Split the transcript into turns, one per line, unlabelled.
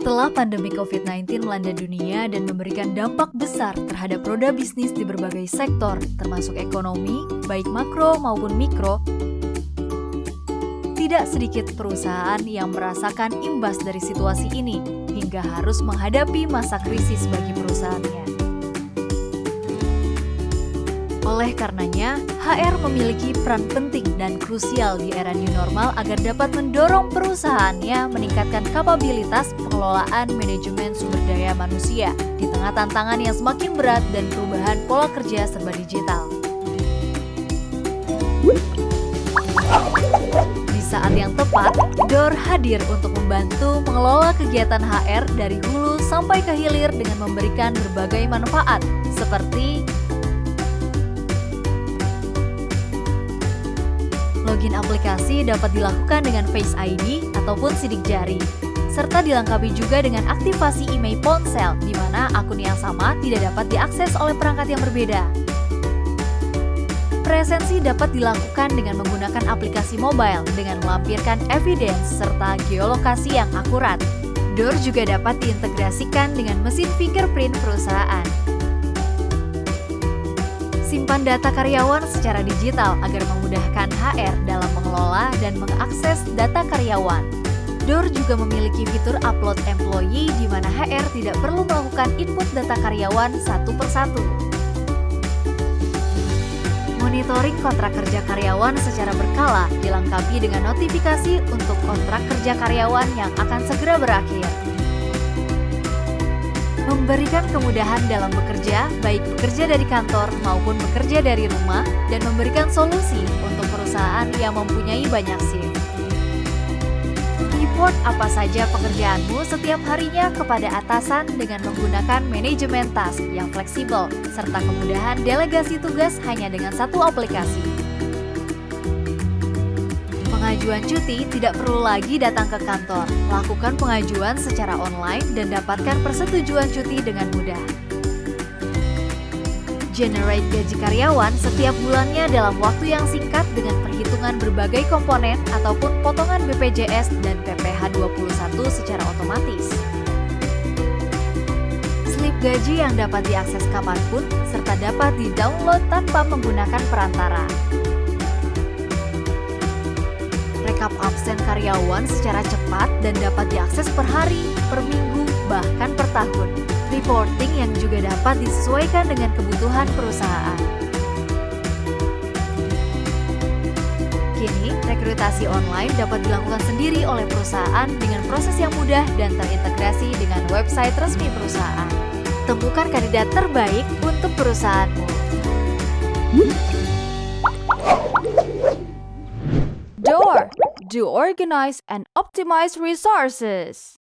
Setelah pandemi COVID-19 melanda dunia dan memberikan dampak besar terhadap roda bisnis di berbagai sektor, termasuk ekonomi, baik makro maupun mikro, tidak sedikit perusahaan yang merasakan imbas dari situasi ini hingga harus menghadapi masa krisis bagi perusahaannya. Oleh karenanya, HR memiliki peran penting dan krusial di era new normal agar dapat mendorong perusahaannya meningkatkan kapabilitas pengelolaan manajemen sumber daya manusia di tengah tantangan yang semakin berat dan perubahan pola kerja serba digital. Di saat yang tepat, DOOR hadir untuk membantu mengelola kegiatan HR dari hulu sampai ke hilir dengan memberikan berbagai manfaat seperti login aplikasi dapat dilakukan dengan Face ID ataupun sidik jari, serta dilengkapi juga dengan aktivasi email ponsel, di mana akun yang sama tidak dapat diakses oleh perangkat yang berbeda. Presensi dapat dilakukan dengan menggunakan aplikasi mobile dengan melampirkan evidence serta geolokasi yang akurat. DOOR juga dapat diintegrasikan dengan mesin fingerprint perusahaan. Simpan data karyawan secara digital agar memudahkan HR dalam mengelola dan mengakses data karyawan. DOOR juga memiliki fitur upload employee di mana HR tidak perlu melakukan input data karyawan satu persatu. Monitoring kontrak kerja karyawan secara berkala dilengkapi dengan notifikasi untuk kontrak kerja karyawan yang akan segera berakhir. Memberikan kemudahan dalam bekerja, baik bekerja dari kantor maupun bekerja dari rumah, dan memberikan solusi untuk perusahaan yang mempunyai banyak shift. Report apa saja pekerjaanmu setiap harinya kepada atasan dengan menggunakan manajemen task yang fleksibel, serta kemudahan delegasi tugas hanya dengan satu aplikasi. Pengajuan cuti tidak perlu lagi datang ke kantor. Lakukan pengajuan secara online dan dapatkan persetujuan cuti dengan mudah. Generate gaji karyawan setiap bulannya dalam waktu yang singkat dengan perhitungan berbagai komponen ataupun potongan BPJS dan PPh 21 secara otomatis. Slip gaji yang dapat diakses kapanpun serta dapat di-download tanpa menggunakan perantara. Rekap absen karyawan secara cepat dan dapat diakses per hari, per minggu, bahkan per tahun. Reporting yang juga dapat disesuaikan dengan kebutuhan perusahaan. Kini, rekrutasi online dapat dilakukan sendiri oleh perusahaan dengan proses yang mudah dan terintegrasi dengan website resmi perusahaan. Temukan kandidat terbaik untuk perusahaanmu. DOOR. Do organize and optimize resources.